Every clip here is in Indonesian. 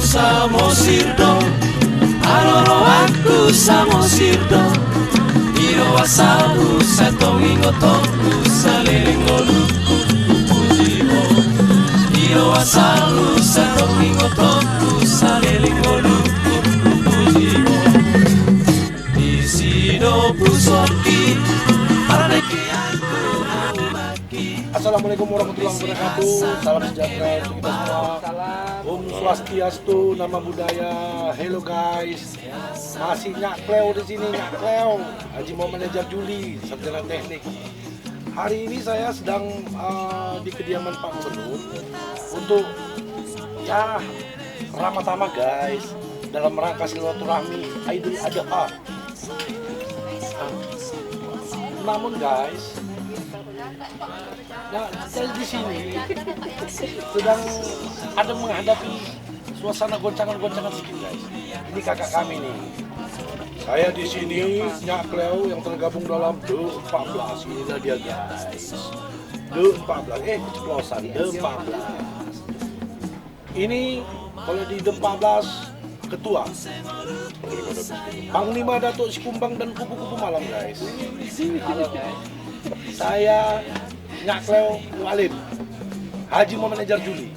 samosirdo, aroro aku samosirdo. Iro asalu satongingo toku salelingo luku pujibo. Iro asalu satongingo toku salelingo luku pujibo. Isido pusoki paraneki aku umaki. Assalamualaikum warahmatullahi wabarakatuh. Salam sejahtera untuk kita semua. Om Swastiastu, nama budaya. Hello guys. Masih Nyak Kleo di sini, Nyak Kleo. Haji Muhammad Ejar Juli, sarjana teknik. Hari ini saya sedang di kediaman Pak Gubernur untuk ramah-tamah guys dalam rangka silaturahmi Idul Adha. Namun guys, saya di sini sedang ada menghadapi suasana goncangan-goncangan sedikit guys. Ini kakak kami nih. Saya di sini Nyak Kleo yang tergabung dalam The14. Inilah dia guys. The14. Keceplosan The14. Ini kalau di The14 ketua Panglima Datuk Sikumbang dan kupu-kupu malam guys. Halo guys. Saya Nyak Kleo Mualim, Haji Muhammad Ejar Juli.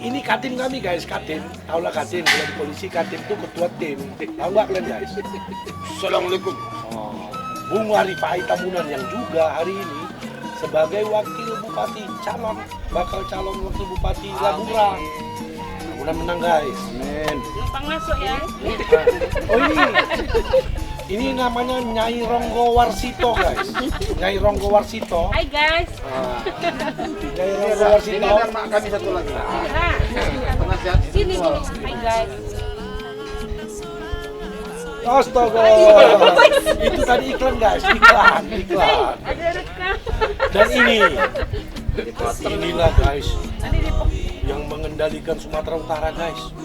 Ini katim kami guys, katim. Taulah katim, kalau di polisi katim itu ketua tim. Tahu nggak kalian guys? Assalamualaikum. Bung Arifai Tamunan yang juga hari ini sebagai wakil bupati bakal calon wakil bupati Labura. Mudah menang guys. Amin. Gampang masuk ya. Oh ini namanya Nyai Ronggo Warsito guys. Nyai Ronggo Warsito. Hai guys. Nyai Ronggo Warsito. Ini ada mak kami satu lagi. Nah, sini dulu. Hai guys. Astaga. Itu tadi iklan guys, iklan. Ada rekam. Dan inilah guys yang mengendalikan Sumatera Utara guys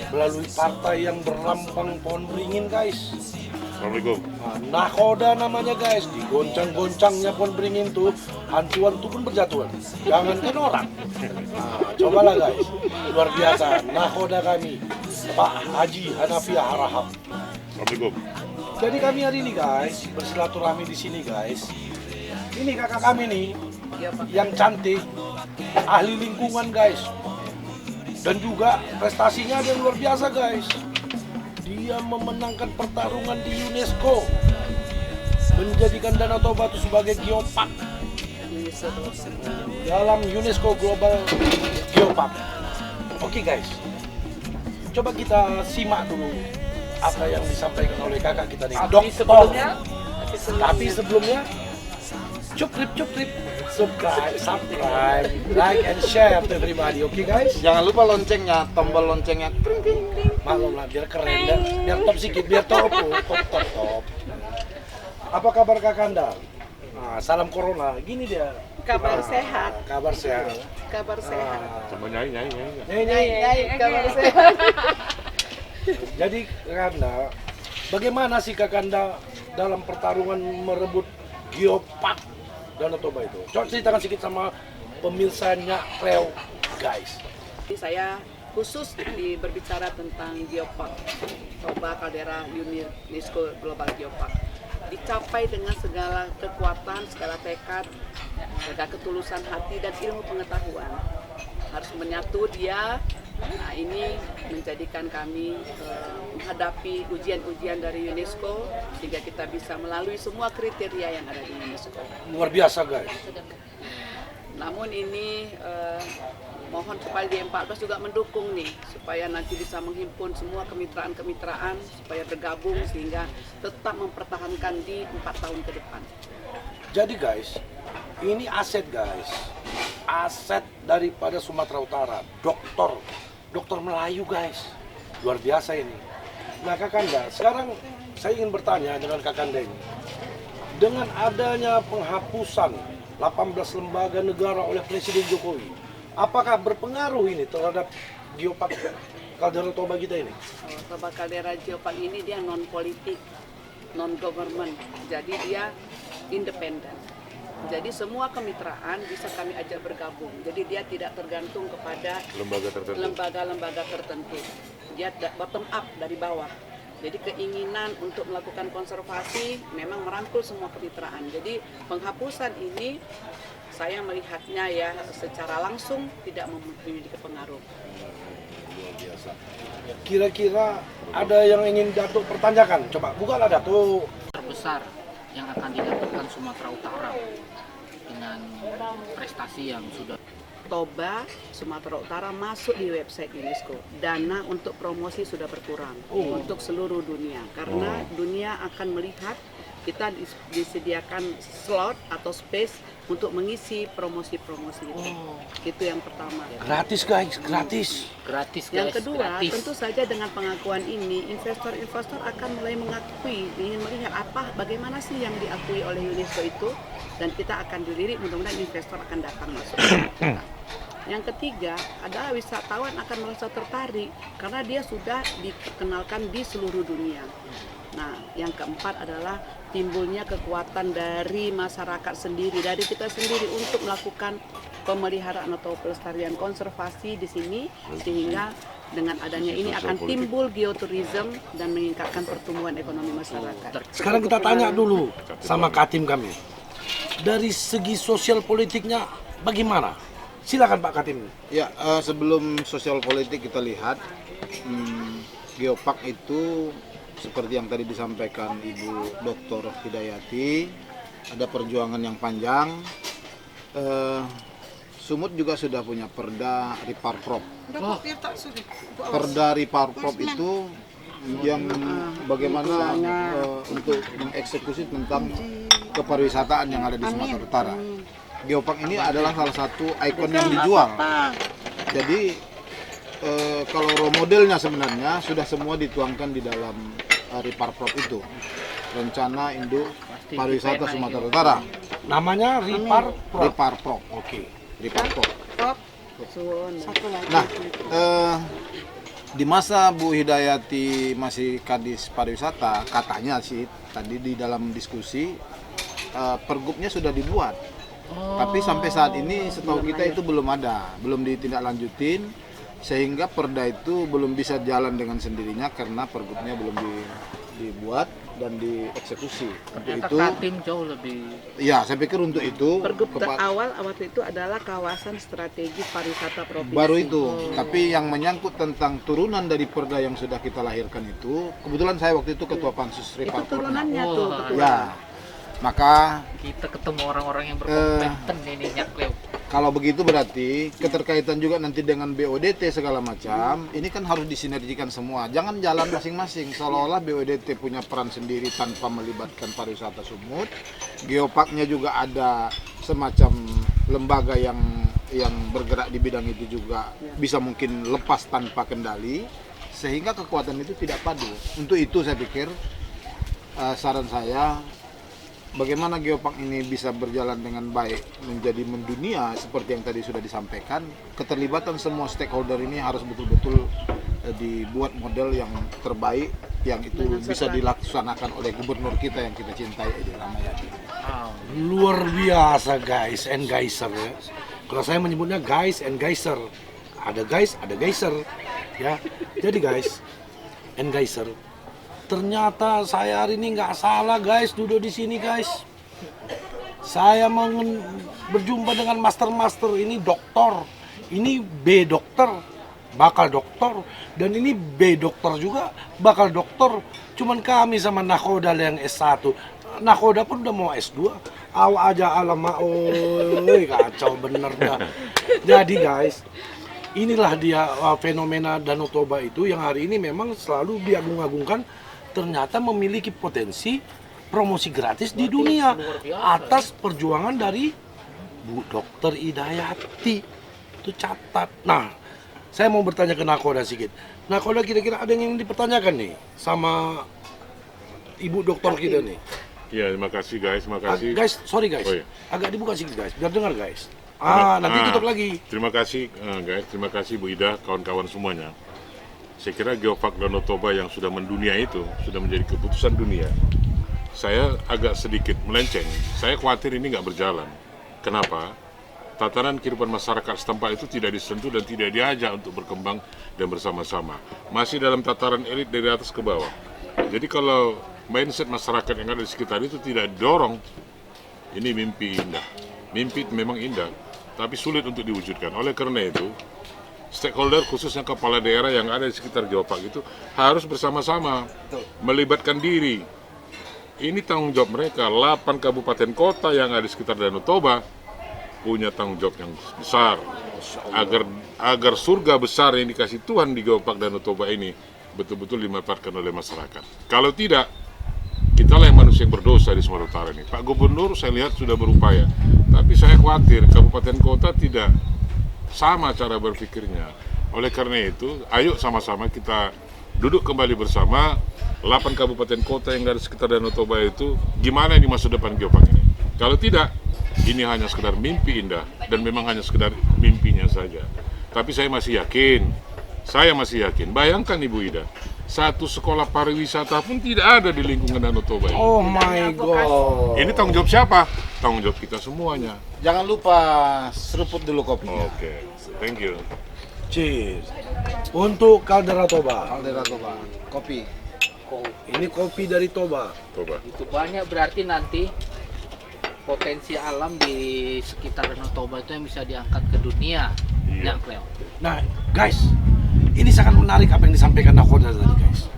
melalui partai yang berlambang pohon beringin guys. Assalamualaikum. Nakoda namanya guys, digoncang-goncangnya pohon beringin tuh, hancuan tuh pun berjatuhan. Jangankan orang. Cobalah guys, luar biasa. Nakoda kami, Pak Haji Hanafiah Harahap. Assalamualaikum. Jadi kami hari ini guys bersilaturahmi di sini guys. Ini kakak kami nih, yang cantik, ahli lingkungan guys, dan juga prestasinya ada yang luar biasa guys. Dia memenangkan pertarungan di UNESCO, menjadikan Danau Toba itu sebagai geopark dalam UNESCO Global Geopark. Oke guys, coba kita simak dulu apa yang disampaikan oleh kakak kita nih, Dokter. Tapi sebelumnya, cukrip, subscribe, like and share to everybody. Oke guys? Jangan lupa loncengnya, tombol loncengnya. Maklum lah, biar keren dan biar top sedikit, biar top. Apa kabar Kakanda? Nah, salam corona, gini dia. Kabar sehat. Kabar sehat. Kabar sehat. Sama nyai. Nyai. Kabar sehat. Jadi Kakanda, bagaimana sih Kakanda dalam pertarungan merebut geopark Danau Toba itu? Coba ceritakan sedikit sama pemirsanya Kleo guys. Saya khusus berbicara tentang geopark Toba Caldera UNESCO Global Geopark. Dicapai dengan segala kekuatan, segala tekad, segala ketulusan hati dan ilmu pengetahuan. Harus menyatu dia. Nah, ini menjadikan kami menghadapi ujian-ujian dari UNESCO sehingga kita bisa melalui semua kriteria yang ada di UNESCO. Luar biasa guys. Namun ini mohon supaya di 14 juga mendukung nih, supaya nanti bisa menghimpun semua kemitraan-kemitraan supaya bergabung sehingga tetap mempertahankan di 4 tahun ke depan. Jadi guys, ini aset guys, aset daripada Sumatera Utara, dokter Melayu guys, luar biasa ini. Nah Kakanda, sekarang saya ingin bertanya dengan Kakanda ini, dengan adanya penghapusan 18 lembaga negara oleh Presiden Jokowi, apakah berpengaruh ini terhadap geopark Caldera Toba kita ini? Toba Caldera Geopark ini dia non politik, non government, jadi dia independen. Jadi semua kemitraan bisa kami ajak bergabung. Jadi dia tidak tergantung kepada lembaga-lembaga tertentu. Dia bottom up dari bawah. Jadi keinginan untuk melakukan konservasi memang merangkul semua kemitraan. Jadi penghapusan ini saya melihatnya ya secara langsung tidak memiliki pengaruh. Luar biasa. Kira-kira ada yang ingin Datuk pertanyakan? Coba bukalah Datuk. Terbesar yang akan didapatkan Sumatera Utara dengan prestasi yang sudah. Toba Sumatera Utara masuk di website UNESCO. Dana untuk promosi sudah berkurang untuk seluruh dunia karena dunia akan melihat kita disediakan slot atau space untuk mengisi promosi-promosi itu. Itu yang pertama. Gratis guys, gratis. Gratis guys. Yang kedua, gratis. tentu saja dengan pengakuan ini, investor-investor akan mulai mengakui, ingin melihat bagaimana sih yang diakui oleh UNESCO itu, dan kita akan dilirik, mudah-mudahan investor akan datang masuk. Yang ketiga adalah wisatawan akan merasa tertarik karena dia sudah dikenalkan di seluruh dunia. Nah, yang keempat adalah timbulnya kekuatan dari masyarakat sendiri, dari kita sendiri untuk melakukan pemeliharaan atau pelestarian konservasi di sini, sehingga dengan adanya ini akan timbul geoturism dan meningkatkan pertumbuhan ekonomi masyarakat. Sekarang kita tanya dulu sama Katim kami. Dari segi sosial politiknya bagaimana? Silakan Pak Katim. Ya, sebelum sosial politik kita lihat, Geopark itu seperti yang tadi disampaikan Ibu Dr. Hidayati, ada perjuangan yang panjang. Sumut juga sudah punya Perda Riparprop. Perda Riparprop itu yang bagaimana untuk mengeksekusi tentang kepariwisataan yang ada di Sumatera Utara. Geopark ini adalah salah satu ikon yang dijual. Jadi kalau role modelnya sebenarnya sudah semua dituangkan di dalam Riparprop itu, rencana induk pariwisata Sumatera Utara. Namanya Riparprop. Riparprop. Oke. Riparprop. Nah, Nah, di masa Bu Hidayati masih Kadis Pariwisata, katanya sih tadi di dalam diskusi pergubnya sudah dibuat. Tapi sampai saat ini setahu kita itu belum ada, belum ditindaklanjutin, sehingga perda itu belum bisa jalan dengan sendirinya karena pergubnya belum dibuat dan dieksekusi. Untuk Ternyata itu, Katim jauh lebih. ya saya pikir untuk itu pergub awal waktu itu adalah kawasan strategi pariwisata provinsi. baru itu. Tapi yang menyangkut tentang turunan dari perda yang sudah kita lahirkan itu, kebetulan saya waktu itu ketua pansus Itu Riparprop. turunannya tuh, Wah. ketua. Ya, maka Kita ketemu orang-orang yang berkompeten ini Nyakleo. kalau begitu berarti keterkaitan juga nanti dengan BODT segala macam, ini kan harus disinergikan semua. Jangan jalan masing-masing, seolah-olah BODT punya peran sendiri tanpa melibatkan pariwisata Sumut. Geoparknya juga ada semacam lembaga yang bergerak di bidang itu juga bisa mungkin lepas tanpa kendali, sehingga kekuatan itu tidak padu. Untuk itu saya pikir saran saya, bagaimana Geopark ini bisa berjalan dengan baik, menjadi mendunia seperti yang tadi sudah disampaikan, keterlibatan semua stakeholder ini harus betul-betul dibuat model yang terbaik, yang itu bisa dilaksanakan oleh gubernur kita yang kita cintai, Edi Rahmayadi. Luar biasa guys and geyser ya. Kalau saya menyebutnya guys and geyser. Ada guys, ada geyser ya. Jadi guys and geyser, ternyata saya hari ini nggak salah guys duduk di sini guys. Saya berjumpa dengan master-master ini doktor, ini B dokter, bakal dokter, dan ini B dokter juga bakal dokter. Cuman kami sama Nakhoda yang S1, Nakhoda pun udah mau S2. Aw aja alamak, oi kacau bener dah. Jadi guys, inilah dia fenomena Danau Toba itu yang hari ini memang selalu diagung-agungkan, ternyata memiliki potensi promosi gratis di dunia atas perjuangan dari Bu Dr. Hidayati. Itu catat. Nah, saya mau bertanya ke Nakhoda sedikit. Nakhoda, kira-kira ada yang ingin dipertanyakan nih sama Ibu Dokter kita nih? Ya, terima kasih guys, terima kasih. Guys, sorry guys. Oh, iya. Agak dibuka sedikit guys, biar dengar guys. Nanti tutup lagi. Terima kasih guys, terima kasih Bu Ida, kawan-kawan semuanya. Saya kira Geopark Danau Toba yang sudah mendunia itu sudah menjadi keputusan dunia. saya agak sedikit melenceng. Saya khawatir ini nggak berjalan. Kenapa? Tatanan kehidupan masyarakat setempat itu tidak disentuh dan tidak diajak untuk berkembang dan bersama-sama. Masih dalam tataran elit dari atas ke bawah. Jadi kalau mindset masyarakat yang ada di sekitar itu tidak didorong, ini mimpi indah. Mimpi memang indah, tapi sulit untuk diwujudkan. Oleh karena itu, stakeholder khususnya kepala daerah yang ada di sekitar Geopark itu harus bersama-sama melibatkan diri. Ini tanggung jawab mereka. 8 kabupaten kota yang ada di sekitar Danau Toba punya tanggung jawab yang besar agar surga besar yang dikasih Tuhan di Geopark Danau Toba ini betul-betul dimanfaatkan oleh masyarakat. Kalau tidak, kitalah yang manusia yang berdosa di Sumatera Utara ini. Pak Gubernur saya lihat sudah berupaya, tapi saya khawatir kabupaten kota tidak sama cara berpikirnya. Oleh karena itu, ayo sama-sama kita duduk kembali bersama 8 kabupaten kota yang ada di sekitar Danau Toba itu, gimana ini masa depan Geopark ini. Kalau tidak, ini hanya sekedar mimpi indah dan memang hanya sekedar mimpinya saja. Tapi saya masih yakin, bayangkan Ibu Ida, satu sekolah pariwisata pun tidak ada di lingkungan Danau Toba ini. Oh my God. Ini tanggung jawab siapa? Tanggung jawab kita semuanya. Jangan lupa seruput dulu kopinya. Oke, thank you. Cheers. Untuk Caldera Toba. Caldera Toba, kopi. Ini kopi dari Toba. Coba. Itu banyak berarti nanti potensi alam di sekitar Danau Toba itu yang bisa diangkat ke dunia. Iya. Ya, Cleo. Nah, guys, ini sangat menarik apa yang disampaikan Nakhoda tadi, guys.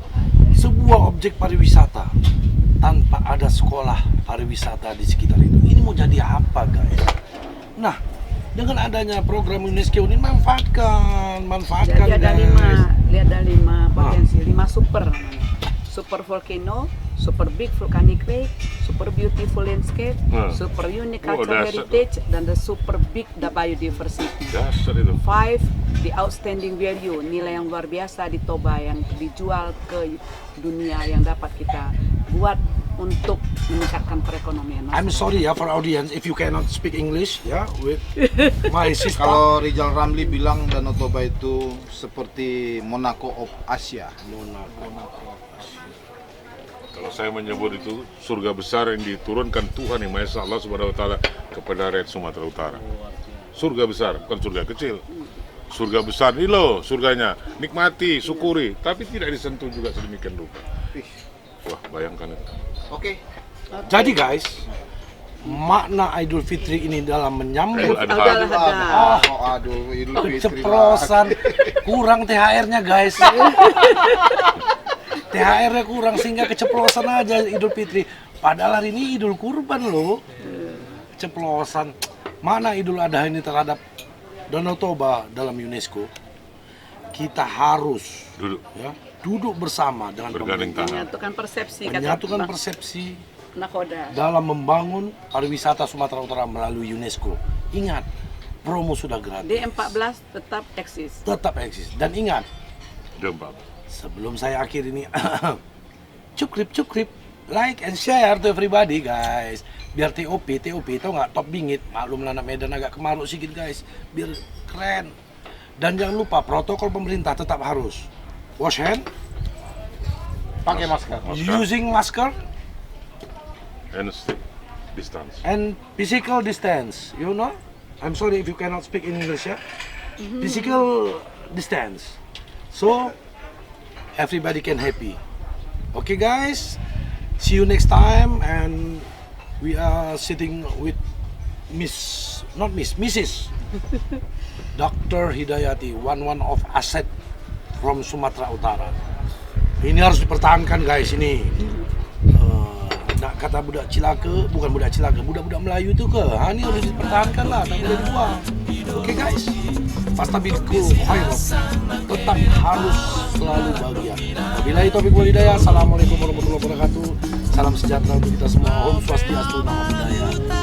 Sebuah objek pariwisata tanpa ada sekolah pariwisata di sekitar itu, ini mau jadi apa, guys? Nah, dengan adanya program UNESCO ini manfaatkan, Jadi ada guys. lihat ada 5 potensi, 5 super namanya. Super volcano, super big volcanic lake, super beautiful landscape, super unique cultural dahsyat. heritage, dan the super big the biodiversity. Dasar itu. 5, the outstanding value, nilai yang luar biasa di Toba yang dijual ke dunia yang dapat kita buat untuk meningkatkan perekonomian. I'm sorry ya for audience if you cannot speak English ya with my sister. Kalau Rizal Ramli bilang Danau Toba itu seperti Monaco of Asia. Kalau saya menyebut itu surga besar yang diturunkan Tuhan yang Maha Esa Allah Subhanahu wa taala kepada rakyat Sumatera Utara. Surga besar, bukan surga kecil. Surga besar ini loh surganya. Nikmati, syukuri, tapi tidak disentuh juga sedemikian rupa. Wah, bayangkan itu. Oke. Jadi guys, makna Idul Fitri ini dalam menyambut Aduh, Idul Fitri. keceplosan kurang THR-nya guys. THR-nya kurang sehingga keceplosan aja Idul Fitri. Padahal hari ini Idul Kurban loh. Keceplosan. Mana Idul Adha ini terhadap Danau Toba dalam UNESCO? Kita harus duduk bersama dengan bergandeng pemerintah, menyatukan persepsi, menyatukan kata persepsi Nakhoda. dalam membangun pariwisata Sumatera Utara melalui UNESCO. Ingat, promo sudah gratis. D14 tetap eksis. Tetap eksis. Dan ingat, Dempak. sebelum saya akhir ini, cukrip, like and share to everybody guys. Biar TOP tau nggak, top bingit, maklum anak Medan agak kemaruk sedikit guys, biar keren. Dan jangan lupa protokol pemerintah tetap harus wash hand, Pakai masker. using masker, And stick distance. and physical distance. You know, I'm sorry if you cannot speak in English ya. Physical distance. So everybody can happy. Okay guys, see you next time, and we are sitting with Mrs. Dr. Hidayati, one of asset from Sumatera Utara. Ini harus dipertahankan guys ini. Nak kata budak cilaka, bukan budak cilaka, budak-budak Melayu itu ini harus dipertahankan lah, tak boleh dibuang. Oke guys, fastabiqul khairat, tetap harus selalu bahagia. Wabillahi taufiq wal hidayah. Assalamualaikum warahmatullahi wabarakatuh. Salam sejahtera untuk kita semua. Om Swastiastu, Namo Buddhaya.